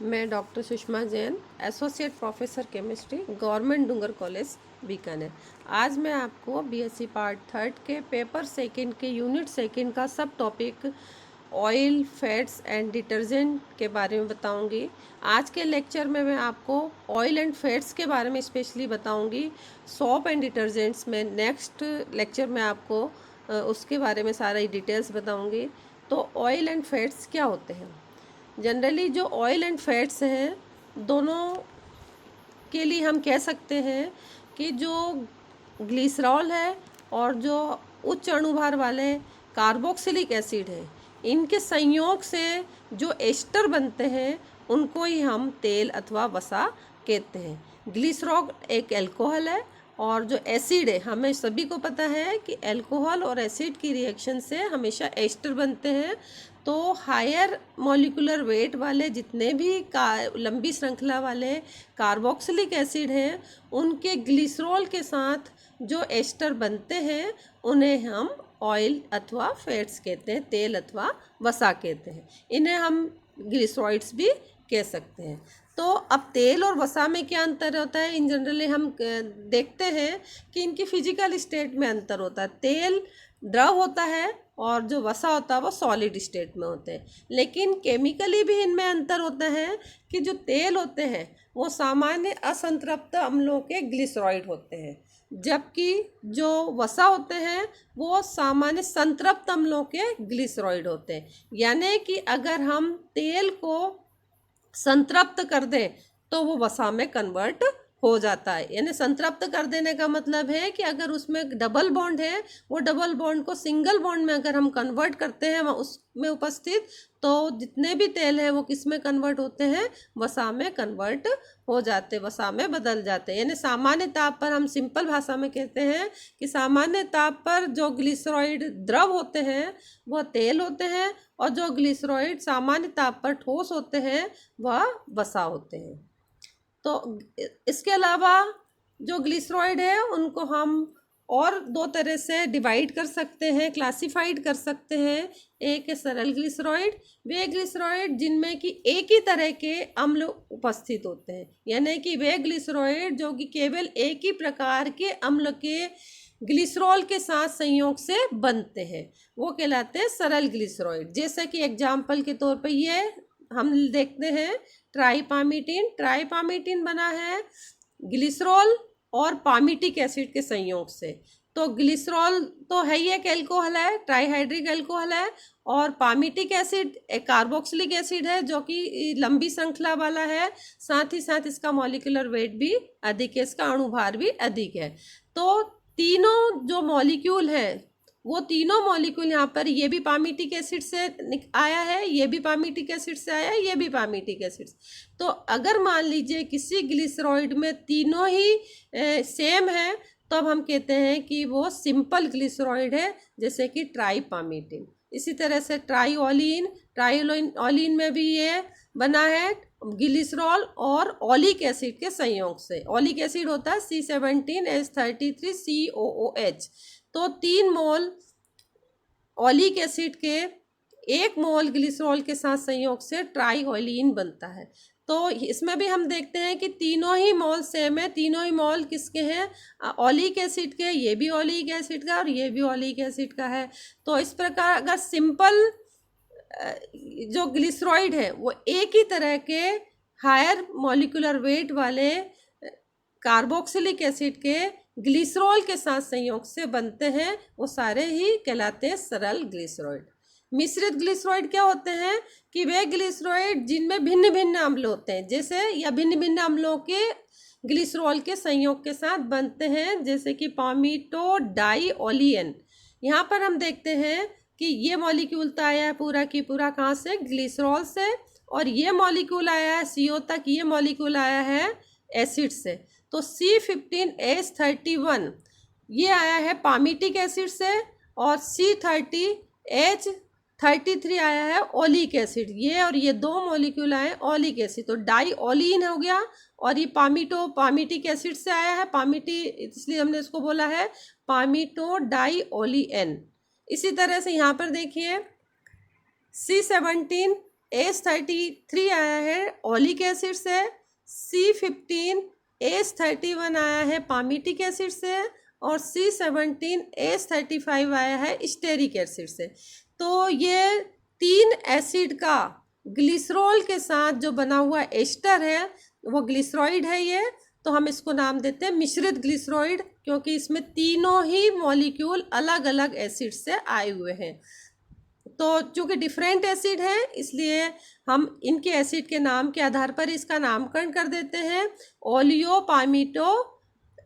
मैं doctor Sushma Jain, associate professor chemistry, government Dungar college Bikaner. आज मैं आपको बीएससी पार्ट थर्ड के पेपर सेकंड के यूनिट सेकंड का सब topic oil, fats and detergent के बारे में बताऊंगी। आज के लेक्चर में मैं आपको ऑयल एंड फैट्स के बारे में स्पेशली बताऊंगी। सोप एंड डिटर्जेंट्स में नेक्स्ट लेक्चर में आपको उसके बारे में सारी डिटेल्स बताऊंगी। तो ऑयल एंड फैट्स क्या होते हैं? जनरली जो ऑयल एंड फैट्स हैं, दोनों के लिए हम कह सकते हैं कि जो ग्लिसरॉल है और जो उच्च अणुभार वाले कार्बोक्सिलिक एसिड है, इनके संयोग से जो एस्टर बनते हैं उनको ही हम तेल अथवा वसा कहते हैं। ग्लिसरॉल एक अल्कोहल है और जो एसिड है, हमें सभी को पता है कि अल्कोहल और एसिड की रिएक्शन से हमेशा एस्टर बनते हैं। तो हायर मॉलिक्यूलर वेट वाले जितने भी लंबी श्रृंखला वाले कार्बोक्सिलिक एसिड हैं, उनके ग्लिसरॉल के साथ जो एस्टर बनते हैं उन्हें हम ऑयल अथवा फैट्स कहते हैं, तेल अथवा वसा कहते हैं। इन्हें हम ग्लिसरॉइड्स भी कह सकते हैं। तो अब तेल और वसा में क्या अंतर होता है? इन जनरली हम देखते हैं कि इनकी फिजिकल स्टेट में अंतर होता है। तेल द्रव होता है और जो वसा होता है वो सॉलिड स्टेट में होते हैं। लेकिन केमिकली भी इनमें अंतर होता है कि जो तेल होते हैं वो सामान्य असंतृप्त अम्लों के ग्लिसरॉइड होते हैं, जबकि जो वसा होते हैं वो सामान्य संतृप्त अम्लों के ग्लिसरॉइड होते हैं। यानी कि अगर हम तेल को संतृप्त कर दें तो वो वसा में कन्वर्ट हो जाता है। यानी संतृप्त कर देने का मतलब है कि अगर उसमें डबल बॉन्ड है, वो डबल बॉन्ड को सिंगल बॉन्ड में अगर हम कन्वर्ट करते हैं उसमें उपस्थित, तो जितने भी तेल है वो किस में कन्वर्ट होते हैं? वसा में कन्वर्ट हो जाते, वसा में बदल जाते हैं। यानी सामान्य ताप पर, हम सिंपल भाषा में कहते हैं कि सामान्य ताप पर जो ग्लिसरॉइड द्रव होते हैं वह तेल होते हैं, और जो ग्लिसरॉइड सामान्य ताप पर ठोस होते हैं वह वसा होते हैं। तो इसके अलावा जो ग्लिसरॉइड है उनको हम और दो तरह से डिवाइड कर सकते हैं, क्लासिफाइड कर सकते हैं। एक है सरल ग्लिसरॉइड, वे ग्लिसरॉइड जिनमें कि एक ही तरह के अम्ल उपस्थित होते हैं। यानी कि वे ग्लिसरॉइड जो कि केवल एक ही प्रकार के अम्ल के ग्लिसरॉल के साथ संयोग से बनते हैं, वो कहलाते हैं सरल ग्लिसरॉइड। जैसे कि एग्जाम्पल के तौर पर ये हम देखते हैं ट्राइपामीटिन। ट्राइपामीटिन बना है ग्लिसरॉल और पामीटिक एसिड के संयोग से। तो ग्लिसरॉल तो है ही एक एल्कोहल है, ट्राईहाइड्रिक एल्कोहल है, और पामीटिक एसिड एक कार्बोक्सिलिक एसिड है जो कि लंबी श्रृंखला वाला है। साथ ही साथ इसका मॉलिक्यूलर वेट भी अधिक है, इसका अणुभार भी अधिक है। तो तीनों जो मॉलिक्यूल है, वो तीनों मॉलिक्यूल यहाँ पर, ये भी पामीटिक एसिड से आया है, ये भी पामीटिक एसिड से आया है, ये भी पामीटिक एसिड। तो अगर मान लीजिए किसी ग्लिसरॉइड में तीनों ही सेम है, तो अब हम कहते हैं कि वो सिंपल ग्लिसरॉइड है, जैसे कि ट्राईपामीटिन। इसी तरह से ट्राईओलिन, ट्राईओलिन में भी ये बना है ग्लिसरॉल और ओलिक एसिड के संयोग से। ओलिक एसिड होता है C17H33COOH। तो 3 मोल ओलिक एसिड के 1 मोल ग्लिसरॉल के साथ संयोग से ट्राईओलिन बनता है। तो इसमें भी हम देखते हैं कि तीनों ही मोल सेम है, तीनों ही मोल किसके हैं? ओलिक एसिड के। ये भी ओलिक एसिड का और ये भी ओलिक एसिड का है। तो इस प्रकार अगर सिंपल जो ग्लिसरॉइड है वो एक ही तरह के हायर मॉलिक्यूलर वेट वाले कार्बोक्सिलिक एसिड के ग्लिसरॉल के साथ संयोग से बनते हैं, वो सारे ही कहलाते हैं सरल ग्लिसरॉइड। मिश्रित ग्लिसरॉइड क्या होते हैं? कि वे ग्लिसरॉइड जिनमें भिन्न भिन्न अम्ल होते हैं, जैसे या भिन्न भिन्न अम्लों के ग्लिसरॉल के संयोग के साथ बनते हैं, जैसे कि पामीटोडाइओलियन। यहाँ पर हम देखते हैं कि ये मॉलिक्यूल तो आया है पूरा की पूरा कहाँ से? ग्लिसरॉल से। और ये मॉलिक्यूल आया है CO तक, ये मॉलिक्यूल आया है एसिड से। तो C15H31 ये आया है पामीटिक एसिड से, और C30H33 आया है ओलिक एसिड। ये और ये दो मॉलिक्यूल आए ओलिक एसिड, तो डाइओलिन हो गया। और ये पामीटिक एसिड से आया है, पामीटी इसलिए हमने इसको बोला है पामीटोडाइओलिन। इसी तरह से यहाँ पर देखिए C17 H33 आया है ओलिक एसिड से, C15H31 आया है पामीटिक एसिड से, और C17H35 आया है स्टेरिक एसिड से। तो ये 3 एसिड का ग्लिसरॉल के साथ जो बना हुआ एस्टर है वो ग्लिसरॉइड है ये। तो हम इसको नाम देते हैं मिश्रित ग्लिसरॉइड, क्योंकि इसमें तीनों ही मॉलिक्यूल अलग अलग एसिड से आए हुए हैं। तो चूँकि डिफरेंट एसिड है इसलिए हम इनके एसिड के नाम के आधार पर इसका नामकरण कर देते हैं ओलियोपामीटो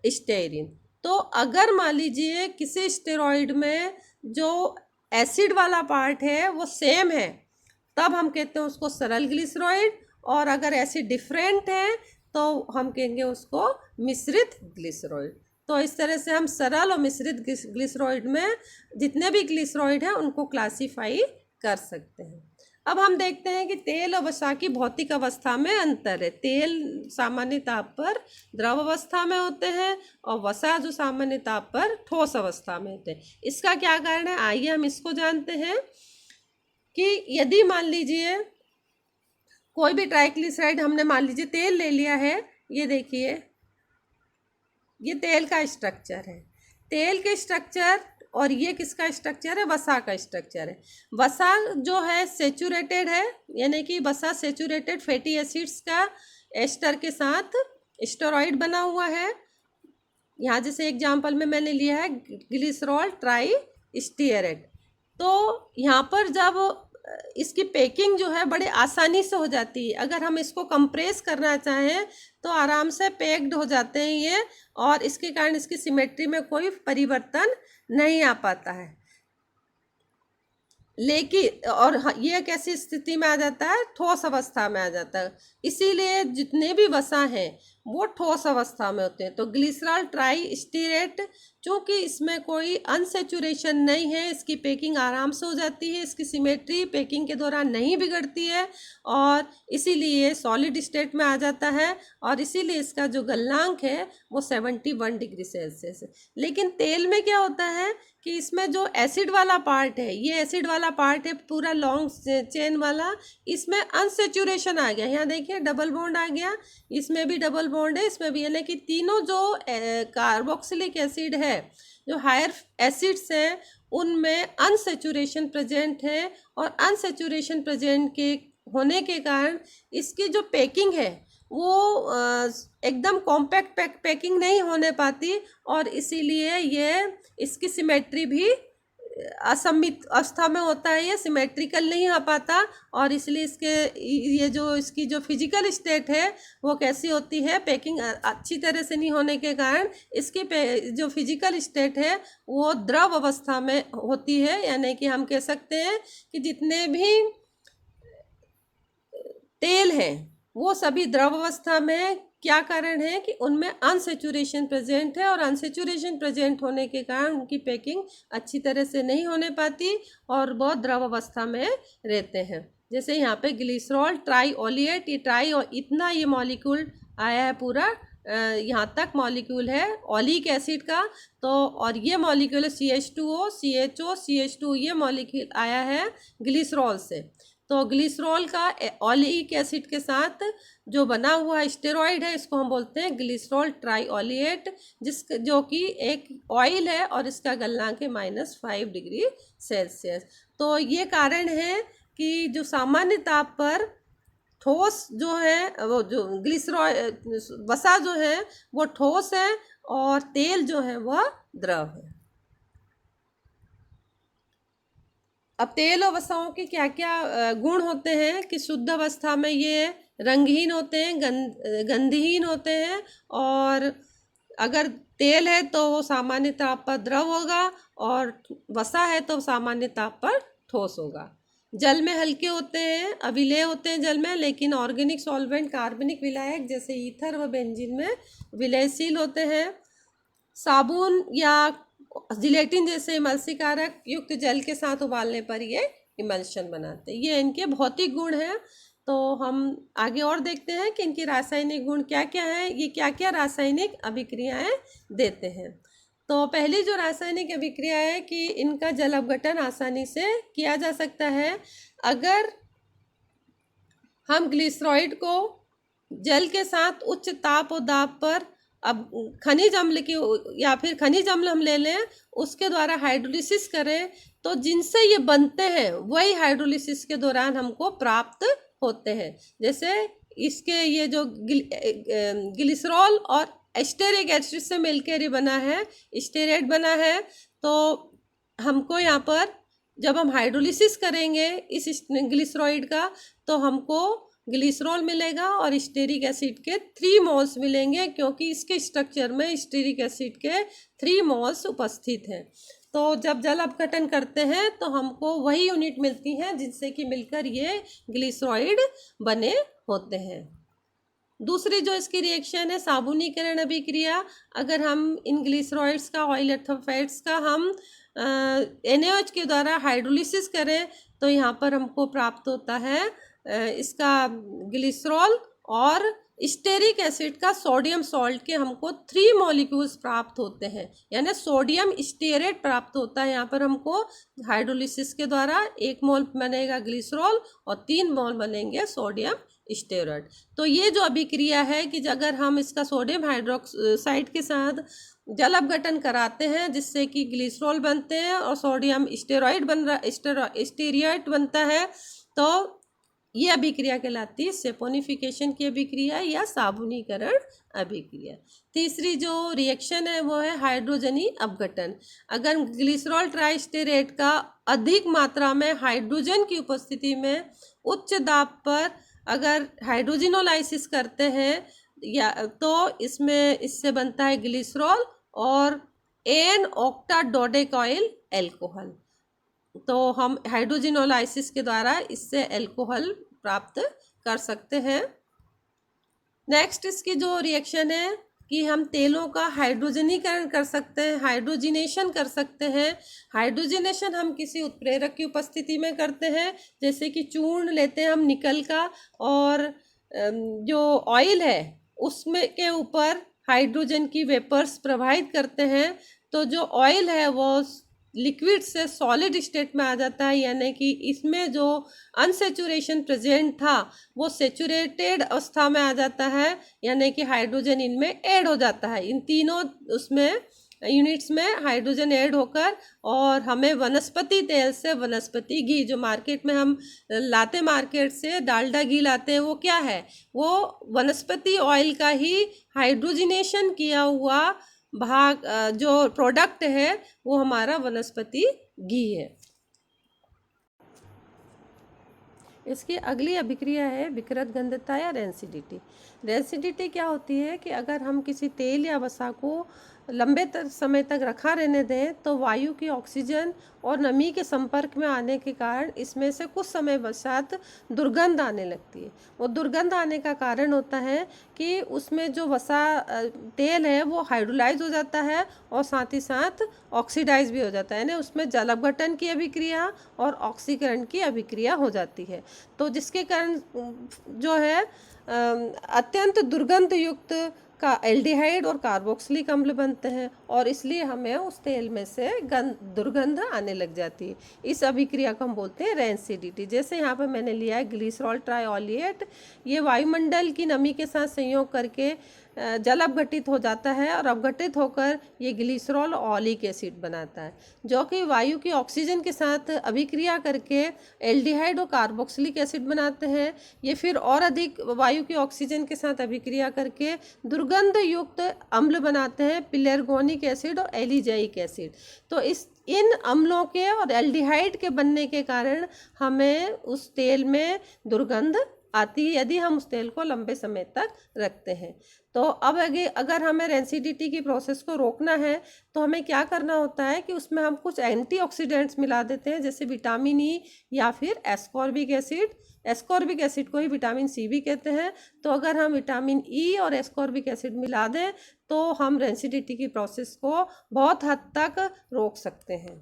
स्टेरिन। तो अगर मान लीजिए किसी स्टेरॉइड में जो एसिड वाला पार्ट है वो सेम है, तब हम कहते हैं उसको सरल ग्लिसरॉइड, और अगर एसिड डिफरेंट है तो हम कहेंगे उसको मिश्रित ग्लिसरॉइड। तो इस तरह से हम सरल और मिश्रित ग्लिसरॉइड में जितने भी ग्लिसरॉइड हैं उनको क्लासीफाई कर सकते हैं। अब हम देखते हैं कि तेल और वसा की भौतिक अवस्था में अंतर है। तेल सामान्य ताप पर द्रव अवस्था में होते हैं और वसा जो सामान्य ताप पर ठोस अवस्था में होते हैं। इसका क्या कारण है, आइए हम इसको जानते हैं कि यदि मान लीजिए कोई भी ट्राइग्लिसराइड, हमने मान लीजिए तेल ले लिया है, ये देखिए ये तेल का स्ट्रक्चर है, तेल के स्ट्रक्चर, और ये किसका स्ट्रक्चर है, वसा का स्ट्रक्चर है। वसा जो है सेचुरेटेड है, यानी कि वसा सेचुरेटेड फैटी एसिड्स का एस्टर के साथ स्टेरॉइड बना हुआ है। यहाँ जैसे एग्जांपल में मैंने लिया है ग्लिसरॉल ट्राई स्टीयरेट। तो यहाँ पर जब इसकी पैकिंग जो है बड़े आसानी से हो जाती है, अगर हम इसको कंप्रेस करना चाहें तो आराम से पैक्ड हो जाते हैं ये, और इसके कारण इसकी सिमेट्री में कोई परिवर्तन नहीं आ पाता है। लेकिन और ये कैसी स्थिति में आ जाता है, ठोस अवस्था में आ जाता है। इसीलिए जितने भी वसा हैं वो ठोस अवस्था में होते हैं। तो ग्लिसरॉल ट्राई स्टीरेट, चूँकि इसमें कोई अनसेचुरेशन नहीं है, इसकी पैकिंग आराम से हो जाती है, इसकी सिमेट्री पैकिंग के दौरान नहीं बिगड़ती है, और इसीलिए सॉलिड स्टेट में आ जाता है, और इसीलिए इसका जो गलनांक है वो 71 डिग्री सेल्सियस है। लेकिन तेल में क्या होता है कि इसमें जो एसिड वाला पार्ट है, ये एसिड वाला पार्ट है पूरा लॉन्ग चेन वाला, इसमें अनसेचुरेशन आ गया। यहाँ देखिए डबल बॉन्ड आ गया, इसमें भी डबल बॉन्ड है, इसमें भी, यानी कि तीनों जो कार्बोक्सिलिक एसिड है, जो हायर एसिड्स हैं, उनमें अनसेचुरेशन प्रेजेंट है, और अनसेचुरेशन प्रेजेंट के होने के कारण इसकी जो पैकिंग है वो एकदम कॉम्पैक्ट पैकिंग नहीं होने पाती, और इसीलिए ये इसकी सिमेट्री भी असमित अवस्था में होता है, ये सिमेट्रिकल नहीं आ पाता, और इसलिए इसके ये जो इसकी जो फिजिकल स्टेट है वो कैसी होती है, पैकिंग अच्छी तरह से नहीं होने के कारण इसकी जो फिजिकल स्टेट है वो द्रव अवस्था में होती है। यानी कि हम कह सकते हैं कि जितने भी तेल हैं वो सभी द्रव अवस्था में। क्या कारण है कि उनमें अनसेचुरेशन प्रेजेंट है, और अनसेचुरेशन प्रेजेंट होने के कारण उनकी पैकिंग अच्छी तरह से नहीं होने पाती और बहुत द्रव अवस्था में रहते हैं। जैसे यहाँ पे ग्लिसरॉल ट्राईओलिएट, ये ट्राई इतना ये मॉलिक्यूल आया है पूरा, यहाँ तक मॉलिक्यूल है ओलिक एसिड का। तो और ये मॉलिक्यूल है CH2O, CHO, CH2, ये मॉलिक्यूल आया है ग्लिसरॉल से। तो ग्लिसरॉल का ओलिक एसिड के साथ जो बना हुआ स्टेरॉइड है इसको हम बोलते हैं ग्लिसरॉल ट्राईओलिएट, जो कि एक ऑयल है, और इसका गलनांक है -5 डिग्री सेल्सियस। तो ये कारण है कि जो सामान्य ताप पर ठोस जो है, वो जो ग्लिसरॉल वसा जो है वो ठोस है, और तेल जो है वह द्रव है। अब तेल और वसाओं के क्या क्या गुण होते हैं कि शुद्ध अवस्था में ये रंगहीन होते हैं, गंधहीन होते हैं, और अगर तेल है तो वो सामान्य ताप पर द्रव होगा, और वसा है तो सामान्य ताप पर ठोस होगा। जल में हल्के होते हैं, अविलेय होते हैं जल में, लेकिन ऑर्गेनिक सॉल्वेंट कार्बनिक विलायक जैसे ईथर व बेंजीन में विलयशील होते हैं। साबुन या जिलेटिन जैसे इमल्सीकारक युक्त जल के साथ उबालने पर ये इमल्शन बनाते हैं। ये इनके भौतिक गुण हैं। तो हम आगे और देखते हैं कि इनकी रासायनिक गुण क्या क्या हैं, ये क्या क्या रासायनिक अभिक्रियाएं देते हैं। तो पहली जो रासायनिक अभिक्रिया है कि इनका जल अपघटन आसानी से किया जा सकता है। अगर हम ग्लिसरॉइड को जल के साथ उच्च ताप और दाब पर, अब खनिज अम्ल की या फिर खनिज अम्ल हम ले लें, उसके द्वारा हाइड्रोलिसिस करें, तो जिनसे ये बनते हैं वही हाइड्रोलिसिस के दौरान हमको प्राप्त होते हैं। जैसे इसके ये जो ग्लिसरॉल और एस्टेरिक एसिड से मिलकर ये बना है, स्टेरेट बना है, तो हमको यहाँ पर जब हम हाइड्रोलिसिस करेंगे इस ग्लिसरॉइड का, तो हमको ग्लिसरॉल मिलेगा और स्टेरिक एसिड के 3 मोल्स मिलेंगे, क्योंकि इसके स्ट्रक्चर में स्टेरिक एसिड के 3 मोल्स उपस्थित हैं। तो जब जल अपघटन करते हैं तो हमको वही यूनिट मिलती हैं जिनसे कि मिलकर ये ग्लिसरॉइड बने होते हैं। दूसरी जो इसकी रिएक्शन है साबुनीकरण अभिक्रिया। अगर हम इन ग्लिसरॉइड्स का, ऑयल अथवा फैट्स का हम NaOH के द्वारा हाइड्रोलिसिस करें, तो यहाँ पर हमको प्राप्त होता है इसका ग्लिसरॉल और स्टेरिक एसिड का सोडियम सॉल्ट के हमको 3 मॉलिक्यूल्स प्राप्त होते हैं, यानी सोडियम स्टेरेट प्राप्त होता है। यहाँ पर हमको हाइड्रोलिसिस के द्वारा 1 मोल बनेगा ग्लिसरॉल और 3 मोल बनेंगे सोडियम स्टेरेट। तो ये जो अभिक्रिया है कि अगर हम इसका सोडियम हाइड्रोक्साइड के साथ जल अपघटन कराते हैं जिससे कि ग्लिसरॉल बनते हैं और सोडियम स्टेरेट बनता है, तो ये अभिक्रिया कहलाती है सेपोनिफिकेशन की अभिक्रिया या साबुनीकरण अभिक्रिया। तीसरी जो रिएक्शन है वो है हाइड्रोजनी अपघटन। अगर ग्लिसरॉल ट्राइस्टेरेट का अधिक मात्रा में हाइड्रोजन की उपस्थिति में उच्च दाब पर अगर हाइड्रोजिनोलाइसिस करते हैं या तो इससे बनता है ग्लिसरॉल और एन ऑक्टाडोडेकाइल अल्कोहल। तो हम हाइड्रोजिनोलाइसिस के द्वारा इससे अल्कोहल प्राप्त कर सकते हैं। नेक्स्ट इसकी जो रिएक्शन है कि हम तेलों का हाइड्रोजनीकरण कर सकते हैं, हाइड्रोजिनेशन कर सकते हैं। हाइड्रोजिनेशन हम किसी उत्प्रेरक की उपस्थिति में करते हैं, जैसे कि चूर्ण लेते हैं हम निकल का, और जो ऑयल है उसमें के ऊपर हाइड्रोजन की वेपर्स प्रवाहित करते हैं, तो जो ऑयल है वो लिक्विड से सॉलिड स्टेट में आ जाता है, यानी कि इसमें जो अनसेचुरेशन प्रेजेंट था वो सेचुरेटेड अवस्था में आ जाता है, यानी कि हाइड्रोजन इनमें ऐड हो जाता है। इन तीनों उसमें यूनिट्स में हाइड्रोजन ऐड होकर और हमें वनस्पति तेल से वनस्पति घी, जो मार्केट में हम लाते मार्केट से डालडा घी लाते हैं, वो क्या है, वो वनस्पति ऑयल का ही हाइड्रोजिनेशन किया हुआ भाग जो प्रोडक्ट है वो हमारा वनस्पति घी है। इसकी अगली अभिक्रिया है विकृत गंधता या रेंसिडिटी। रेंसिडिटी क्या होती है कि अगर हम किसी तेल या वसा को लंबे समय तक रखा रहने दें तो वायु की ऑक्सीजन और नमी के संपर्क में आने के कारण इसमें से कुछ समय पश्चात दुर्गंध आने लगती है। वो दुर्गंध आने का कारण होता है कि उसमें जो वसा तेल है वो हाइड्रोलाइज हो जाता है और साथ ही साथ ऑक्सीडाइज भी हो जाता है, यानी उसमें जल अपघटन की अभिक्रिया और ऑक्सीकरण की अभिक्रिया हो जाती है। तो जिसके कारण जो है अत्यंत दुर्गंध युक्त का एल्डिहाइड और कार्बोक्सिलिक अम्ल बनते हैं और इसलिए हमें उस तेल में से दुर्गंध आने लग जाती है। इस अभिक्रिया को हम बोलते हैं रेंसिडिटी। जैसे यहाँ पर मैंने लिया है ग्लिसरॉल ट्राइऑलिएट, ये वायुमंडल की नमी के साथ संयोग करके जल अपघटित हो जाता है और अपघटित होकर ये ग्लिसरॉल ऑलिक एसिड बनाता है, जो कि वायु की ऑक्सीजन के साथ अभिक्रिया करके एल्डिहाइड और कार्बोक्सिलिक एसिड बनाते हैं। ये फिर और अधिक वायु की ऑक्सीजन के साथ अभिक्रिया करके दुर्गंध युक्त अम्ल बनाते हैं, पेलेर्गोनिक एसिड और एलिजाइक एसिड। तो इन अम्लों के और एल्डिहाइड के बनने के कारण हमें उस तेल में दुर्गंध आती है यदि हम उस तेल को लंबे समय तक रखते हैं। तो अब अगर हमें रेंसिडिटी की प्रोसेस को रोकना है तो हमें क्या करना होता है कि उसमें हम कुछ एंटीऑक्सीडेंट्स मिला देते हैं, जैसे विटामिन ई या फिर एस्कॉर्बिक एसिड। एस्कॉर्बिक एसिड को ही विटामिन सी भी कहते हैं। तो अगर हम विटामिन ई और एस्कॉर्बिक एसिड मिला दें तो हम रेंसिडिटी की प्रोसेस को बहुत हद तक रोक सकते हैं।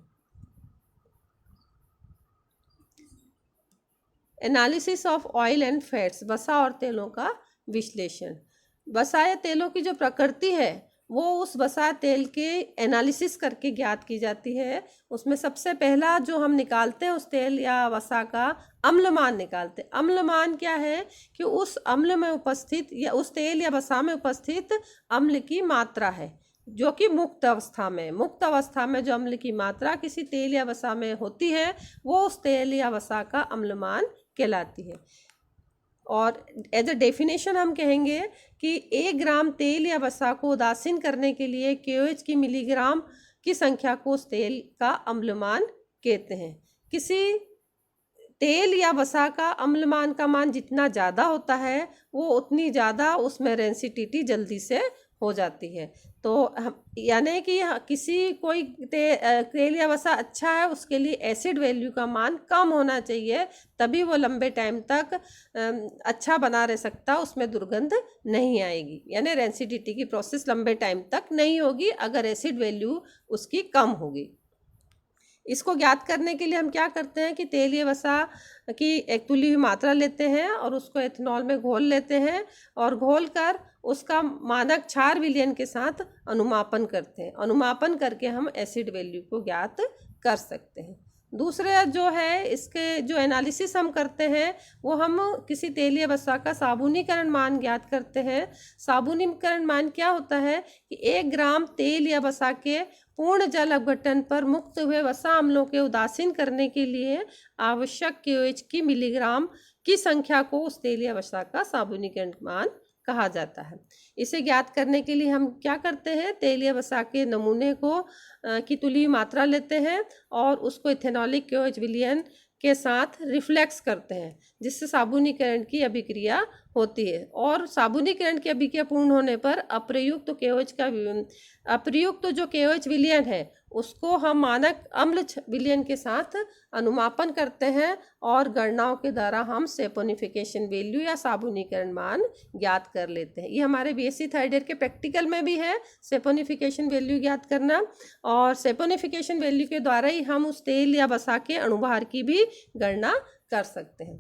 Analysis of oil and fats, वसा और तेलों का विश्लेषण। वसा या तेलों की जो प्रकृति है वो उस वसा तेल के एनालिसिस करके ज्ञात की जाती है। उसमें सबसे पहला जो हम निकालते हैं उस तेल या वसा का अम्लमान निकालते हैं। अम्लमान क्या है कि उस अम्ल में उपस्थित या उस तेल या वसा में उपस्थित अम्ल की मात्रा है, जो कि मुक्त अवस्था में जो अम्ल की मात्रा किसी तेल या वसा में होती है वो उस तेल या वसा का अम्लमान कहलाती है। और एज अ डेफिनेशन हम कहेंगे कि 1 ग्राम तेल या वसा को उदासीन करने के लिए KOH की मिलीग्राम की संख्या को उस तेल का अम्लमान कहते हैं। किसी तेल या वसा का अम्लमान का मान जितना ज़्यादा होता है वो उतनी ज़्यादा उसमें रेंसिडिटी जल्दी से हो जाती है। तो यानी कि किसी कोई तेल या वसा अच्छा है उसके लिए एसिड वैल्यू का मान कम होना चाहिए, तभी वो लंबे टाइम तक अच्छा बना रह सकता, उसमें दुर्गंध नहीं आएगी, यानी रेंसिडिटी की प्रोसेस लंबे टाइम तक नहीं होगी अगर एसिड वैल्यू उसकी कम होगी। इसको ज्ञात करने के लिए हम क्या करते हैं कि तेल या वसा की एक तुली हुई मात्रा लेते हैं और उसको एथेनॉल में घोल लेते हैं और घोल कर उसका मानक क्षार विलयन के साथ अनुमापन करते हैं। अनुमापन करके हम एसिड वैल्यू को ज्ञात कर सकते हैं। दूसरा जो है इसके जो एनालिसिस हम करते हैं वो हम किसी तेल या वसा का साबुनीकरण मान ज्ञात करते हैं। साबुनीकरण मान क्या होता है कि 1 ग्राम तेल या वसा के पूर्ण जल अपघटन पर मुक्त हुए वसा अम्लों के उदासीन करने के लिए आवश्यक KOH की मिलीग्राम की संख्या को उस तेल या वसा का साबुनीकरण मान कहा जाता है। इसे ज्ञात करने के लिए हम क्या करते हैं, तेल या वसा के नमूने को की तुली मात्रा लेते हैं और उसको इथेनॉलिक KOH विलयन के साथ रिफ्लेक्स करते हैं, जिससे साबुनीकरण की अभिक्रिया होती है। और साबुनीकरण की अभिक्रिया पूर्ण होने पर अप्रयुक्त जो KOH विलयन है उसको हम मानक अम्ल विलयन के साथ अनुमापन करते हैं और गणनाओं के द्वारा हम सेपोनिफिकेशन वैल्यू या साबुनीकरण मान ज्ञात कर लेते हैं। ये हमारे BSc थर्ड ईयर के प्रैक्टिकल में भी है सेपोनिफिकेशन वैल्यू ज्ञात करना, और सेपोनिफिकेशन वैल्यू के द्वारा ही हम उस तेल या वसा के अणुभार की भी गणना कर सकते हैं।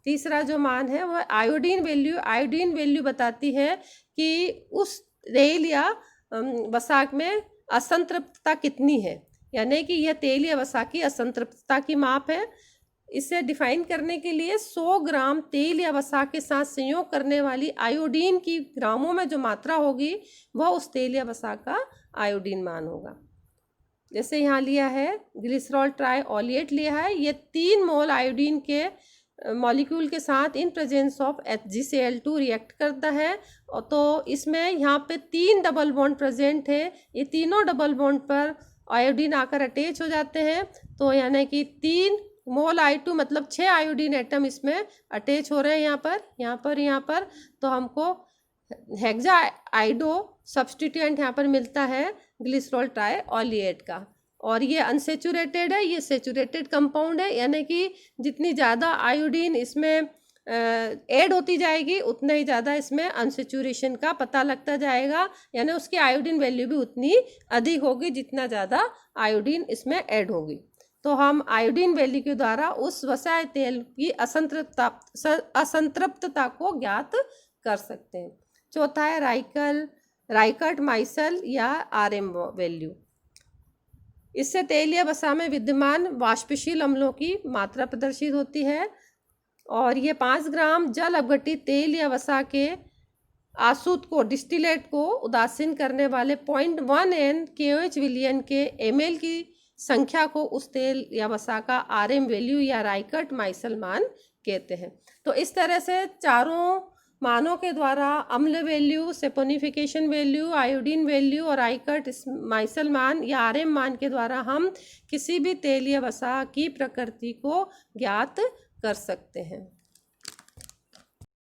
तीसरा जो मान है वह आयोडीन वैल्यू। आयोडीन वैल्यू बताती है कि उस तेल या वसा में असंतृप्तता कितनी है, यानी कि यह तेल या वसा की असंतृप्तता की माप है। इसे डिफाइन करने के लिए 100 ग्राम तेल या वसा के साथ संयोग करने वाली आयोडीन की ग्रामों में जो मात्रा होगी वह उस तेल या वसा का आयोडीन मान होगा। जैसे यहाँ लिया है ग्लिसरॉल ट्राइओलिएट लिया है, ये 3 मोल आयोडीन के मॉलिक्यूल के साथ in presence of HgCl2 react करता है। तो इसमें यहाँ पे 3 डबल बॉन्ड प्रेजेंट है, ये तीनों डबल बॉन्ड पर आयोडीन आकर अटैच हो जाते हैं। तो यानी कि 3 मोल I2 मतलब 6 आयोडीन एटम इसमें अटैच हो रहे हैं यहाँ पर। तो हमको हेक्सा आइडो सब्सटीट्यूएंट यहाँ पर मिलता है ग्लिसरॉल ट्राइओलिएट का, और ये अनसेचुरेटेड है, ये सेचुरेटेड कंपाउंड है, यानी कि जितनी ज़्यादा आयोडीन इसमें ऐड होती जाएगी उतना ही ज़्यादा इसमें अनसेचुरेशन का पता लगता जाएगा, यानी उसकी आयोडीन वैल्यू भी उतनी अधिक होगी जितना ज़्यादा आयोडीन इसमें ऐड होगी। तो हम आयोडीन वैल्यू के द्वारा उस वसा तेल की असंतृप्तता को ज्ञात कर सकते हैं। चौथा है राइकर्ट माइसल या RM वैल्यू। इससे तेल या वसा में विद्यमान वाष्पशील अम्लों की मात्रा प्रदर्शित होती है, और ये 5 ग्राम जल अपघटित तेल या वसा के आसुत को डिस्टिलेट को उदासीन करने वाले 0.1 N KOH विलयन के ml की संख्या को उस तेल या वसा का RM वैल्यू या राइकर्ट माइसल मान कहते हैं। तो इस तरह से चारों मानों के द्वारा अम्ल value, saponification value, iodine value और राइकर्ट माइसल मान या RM मान के द्वारा हम किसी भी तेल या वसा की प्रकृति को ज्ञात कर सकते हैं।